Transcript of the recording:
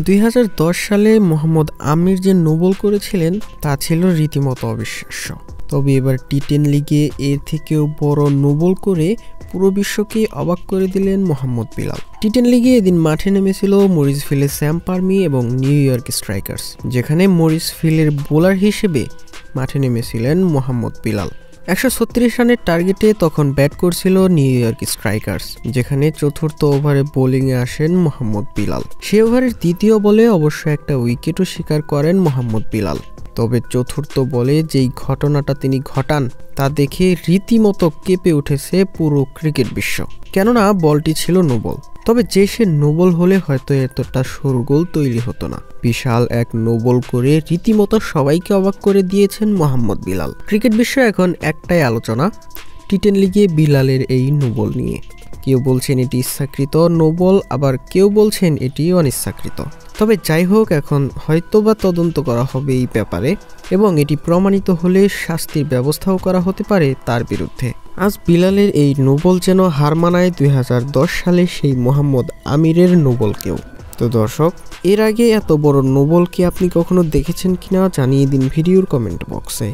2010 সালে মোহাম্মদ আমির যে নোবল করেছিলেন তা ছিল রীতিমতো অবিশ্বাস্য। তবে এবার টি10 লিগে এর থেকেও বড় নোবল করে পুরো বিশ্বকে অবাক করে দিলেন মোহাম্মদ বিলাল। টি10 লিগে এদিন মাঠে নেমেছিল মরিসভিলের স্যাম পারমি এবং নিউ ইয়র্ক স্ট্রাইকার্স, যেখানে মরিসভিলের বোলার হিসেবে মাঠে নেমেছিলেন মোহাম্মদ বিলাল। 136 রানের টার্গেটে তখন ব্যাট করছিল নিউ ইয়র্ক স্ট্রাইকার্স, যেখানে চতুর্থ ওভারে বোলিংয়ে আসেন মোহাম্মদ বিলাল। সে ওভারের দ্বিতীয় বলে অবশ্য একটা উইকেটও শিকার করেন মোহাম্মদ বিলাল। তবে চতুর্থ বলে যেই ঘটনাটা তিনি ঘটান তা দেখে রীতিমতো কেঁপে উঠেছে পুরো ক্রিকেট বিশ্ব, কেননা বলটি ছিল নোবল। তবে যে সে নোবল হলে হয়তো এতটা শোরগোল তৈরি হতো না। বিশাল এক নোবল করে রীতিমতো সবাইকে অবাক করে দিয়েছেন মোহাম্মদ বিলাল। ক্রিকেট বিশ্ব এখন একটাই আলোচনা টি10 লিগে বিলালের এই নোবল নিয়ে। কেউ বলছেন এটি ইচ্ছাকৃত নোবল, আবার কেউ বলছেন এটি অনিচ্ছাকৃত। তবে যাই হোক, এখন হয়তোবা তদন্ত করা হবে এই ব্যাপারে এবং এটি প্রমাণিত হলে শাস্তির ব্যবস্থাও করা হতে পারে তার বিরুদ্ধে। আজ বিলালের এই নোবল যেন হার মানায় 2010 সালে সেই মোহাম্মদ আমিরের নোবলকেও। তো দর্শক, এর আগে এত বড় নোবল কি আপনি কখনো দেখেছেন কিনা জানিয়ে দিন ভিডিওর কমেন্ট বক্সে।